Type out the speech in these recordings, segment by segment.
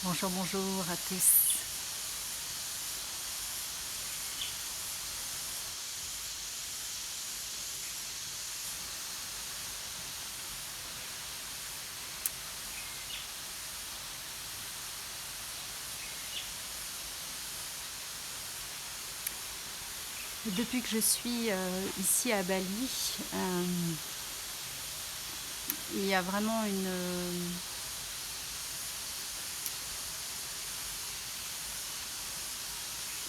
Bonjour, bonjour à tous. Depuis que je suis ici à Bali, il y a vraiment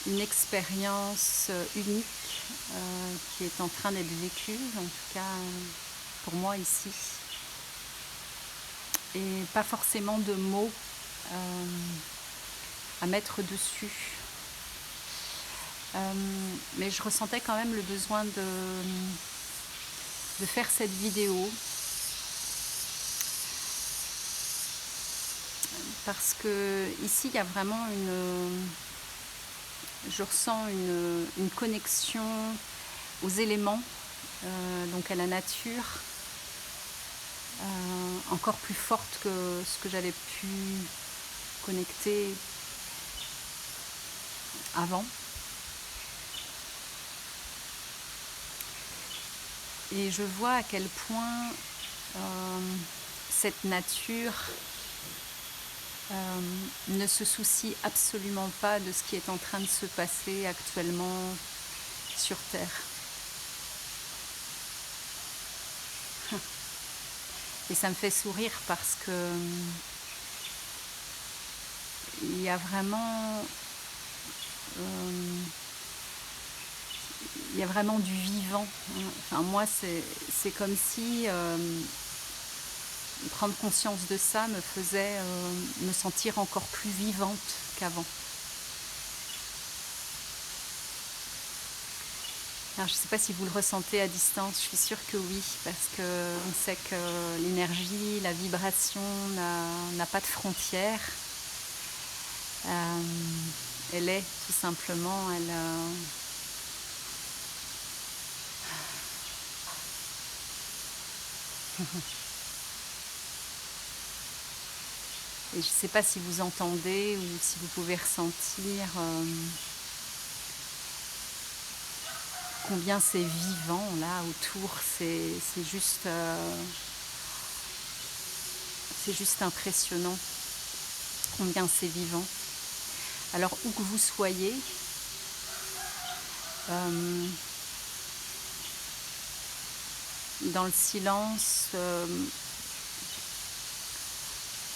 une expérience unique qui est en train d'être vécue, en tout cas pour moi ici. Et pas forcément de mots euh, à mettre dessus. Mais je ressentais quand même le besoin de faire cette vidéo parce que ici il y a vraiment je ressens une connexion aux éléments, donc à la nature, encore plus forte que ce que j'avais pu connecter avant. Et je vois à quel point cette nature ne se soucie absolument pas de ce qui est en train de se passer actuellement sur Terre. Et ça me fait sourire parce que il y a vraiment il y a vraiment du vivant. Enfin, moi, c'est comme si prendre conscience de ça me faisait me sentir encore plus vivante qu'avant. Alors, je ne sais pas si vous le ressentez à distance, je suis sûre que oui, parce qu'on sait que l'énergie, la vibration n'a pas de frontières. Elle est tout simplement, et je ne sais pas si vous entendez ou si vous pouvez ressentir combien c'est vivant là autour. C'est juste impressionnant combien c'est vivant. Alors où que vous soyez, dans le silence,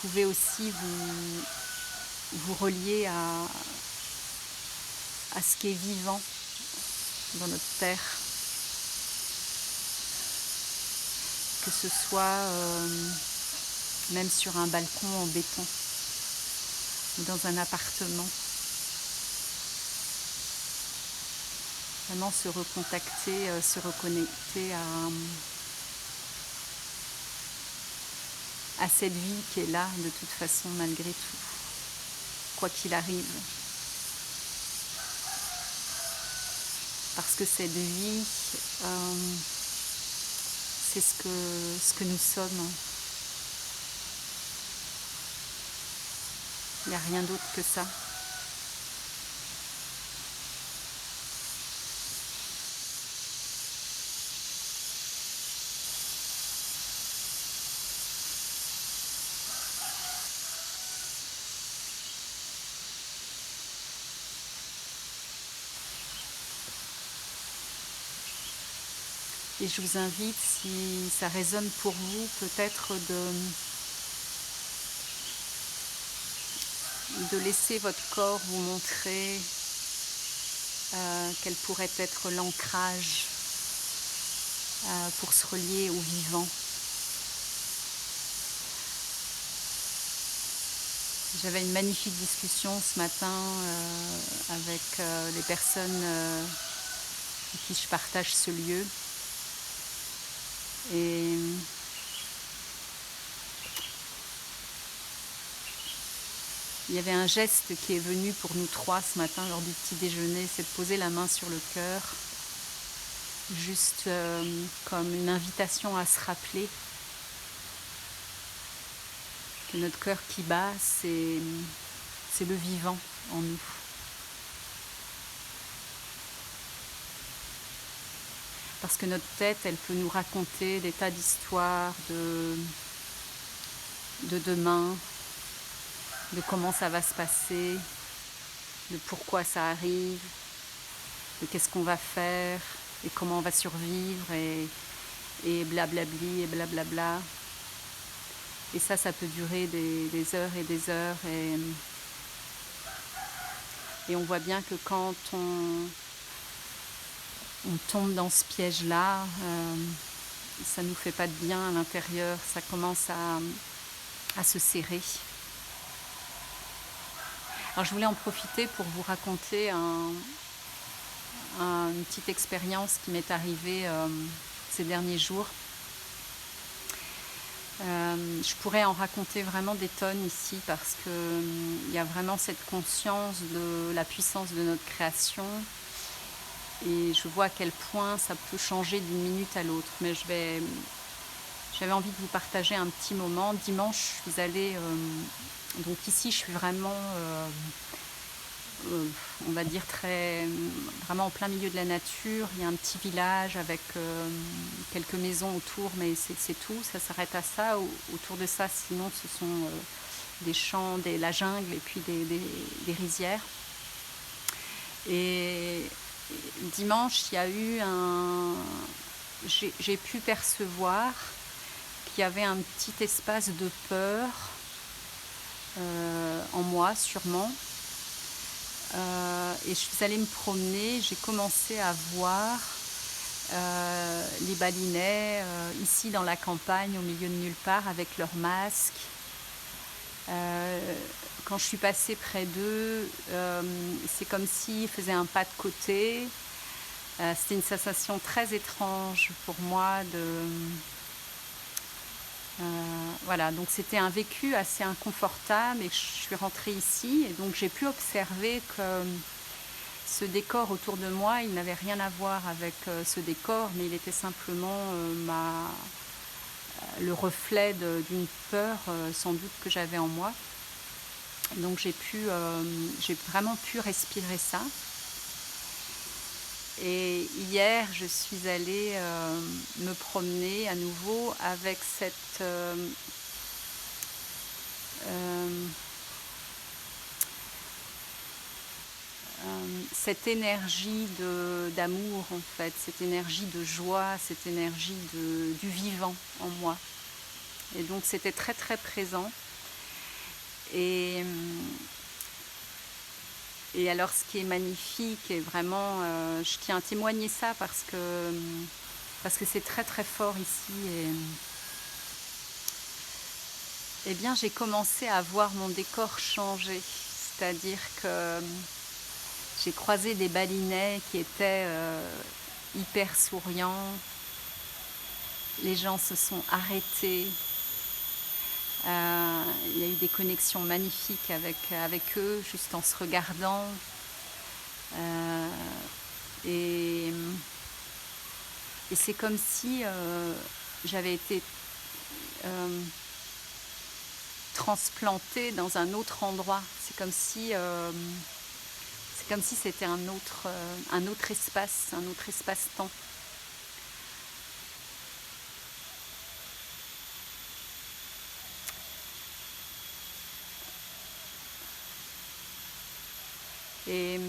vous pouvez aussi vous relier à ce qui est vivant dans notre terre, que ce soit même sur un balcon en béton ou dans un appartement. Vraiment se recontacter, se reconnecter à cette vie qui est là de toute façon malgré tout, quoi qu'il arrive. Parce que cette vie, c'est ce que nous sommes. Il n'y a rien d'autre que ça. Et je vous invite, si ça résonne pour vous, peut-être de laisser votre corps vous montrer quel pourrait être l'ancrage pour se relier au vivant. J'avais une magnifique discussion ce matin avec les personnes avec qui je partage ce lieu. Et il y avait un geste qui est venu pour nous trois ce matin lors du petit déjeuner, c'est de poser la main sur le cœur, juste comme une invitation à se rappeler que notre cœur qui bat, c'est le vivant en nous. Parce que notre tête, elle peut nous raconter des tas d'histoires de demain, de comment ça va se passer, de pourquoi ça arrive, de qu'est-ce qu'on va faire et comment on va survivre et blablabli et blablabla. Et ça peut durer des heures et des heures. Et on voit bien que quand on tombe dans ce piège-là, ça ne nous fait pas de bien à l'intérieur, ça commence à se serrer. Alors je voulais en profiter pour vous raconter une petite expérience qui m'est arrivée ces derniers jours. Je pourrais en raconter vraiment des tonnes ici parce qu'il y a vraiment cette conscience de la puissance de notre création et je vois à quel point ça peut changer d'une minute à l'autre. Mais j'avais envie de vous partager un petit moment. Dimanche, je suis allée... donc ici, je suis vraiment... on va dire vraiment en plein milieu de la nature. Il y a un petit village avec quelques maisons autour, mais c'est tout, ça s'arrête à ça. Autour de ça, sinon, ce sont des champs, la jungle et puis des rizières. Et dimanche, il y a eu j'ai pu percevoir qu'il y avait un petit espace de peur en moi, sûrement. Et je suis allée me promener, j'ai commencé à voir les balinais ici dans la campagne, au milieu de nulle part, avec leurs masques. Quand je suis passée près d'eux, c'est comme s'ils faisaient un pas de côté. C'était une sensation très étrange pour moi voilà, donc c'était un vécu assez inconfortable et je suis rentrée ici et donc j'ai pu observer que ce décor autour de moi, il n'avait rien à voir avec ce décor, mais il était simplement le reflet d'une peur sans doute que j'avais en moi. Donc j'ai vraiment pu respirer ça. Et hier, je suis allée me promener à nouveau avec cette énergie d'amour, en fait, cette énergie de joie, cette énergie du vivant en moi. Et donc, c'était très, très présent. Et alors, ce qui est magnifique, et vraiment, je tiens à témoigner ça parce que c'est très très fort ici. Et bien, j'ai commencé à voir mon décor changer. C'est-à-dire que j'ai croisé des balinais qui étaient hyper souriants. Les gens se sont arrêtés. Il y a eu des connexions magnifiques avec eux, juste en se regardant. Et c'est comme si j'avais été transplantée dans un autre endroit. C'est comme si c'était un autre espace-temps. Et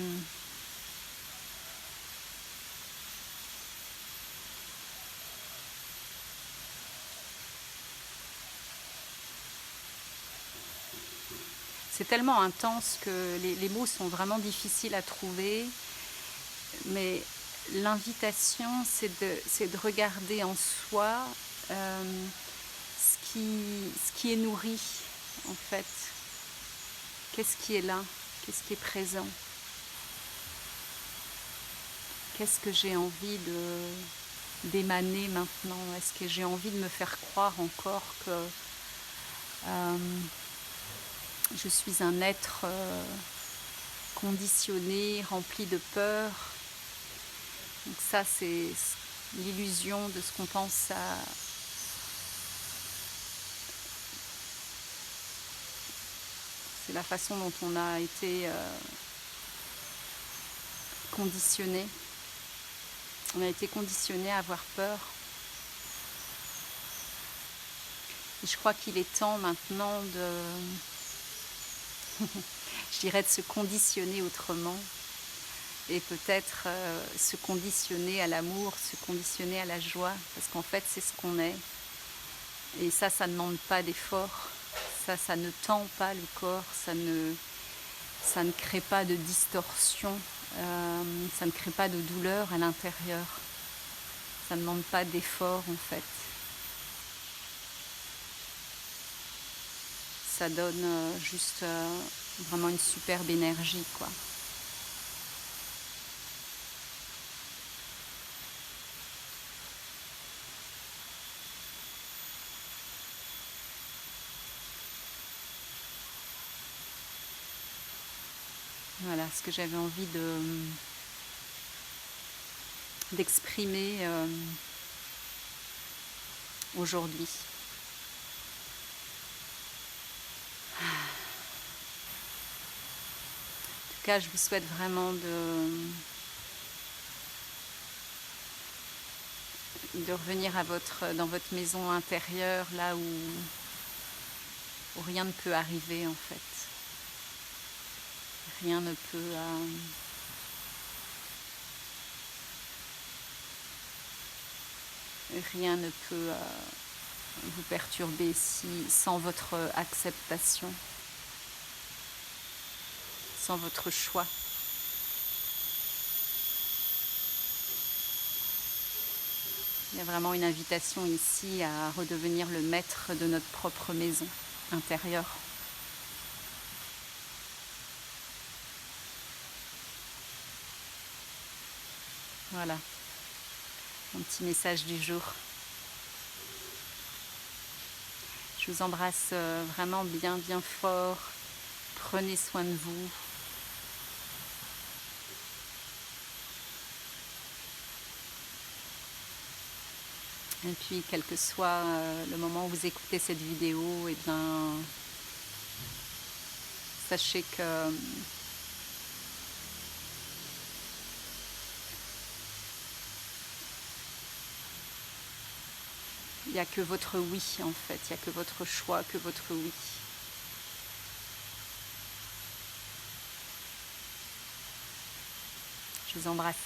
c'est tellement intense que les mots sont vraiment difficiles à trouver, mais l'invitation, c'est de regarder en soi ce qui est nourri, en fait. Qu'est-ce qui est là? Qu'est-ce qui est présent? Qu'est-ce que j'ai envie d'émaner maintenant? Est-ce que j'ai envie de me faire croire encore que je suis un être conditionné, rempli de peur? Donc ça, c'est l'illusion de ce qu'on pense C'est la façon dont on a été conditionné. On a été conditionné à avoir peur. Et je crois qu'il est temps maintenant je dirais, de se conditionner autrement. Et peut-être se conditionner à l'amour, se conditionner à la joie. Parce qu'en fait, c'est ce qu'on est. Et ça ne demande pas d'effort. Ça ne tend pas le corps. Ça ne crée pas de distorsion. Ça ne crée pas de douleur à l'intérieur. Ça ne demande pas d'effort, en fait. Ça donne juste vraiment une superbe énergie, quoi. Voilà ce que j'avais envie d'exprimer aujourd'hui. En tout cas, je vous souhaite vraiment de revenir dans votre maison intérieure, là où rien ne peut arriver, en fait. Rien ne peut rien ne peut vous perturber sans votre acceptation, sans votre choix. Il y a vraiment une invitation ici à redevenir le maître de notre propre maison intérieure. Voilà, mon petit message du jour. Je vous embrasse vraiment bien, bien fort. Prenez soin de vous. Et puis, quel que soit le moment où vous écoutez cette vidéo, eh bien, sachez que il n'y a que votre oui, en fait. Il n'y a que votre choix, que votre oui. Je vous embrasse.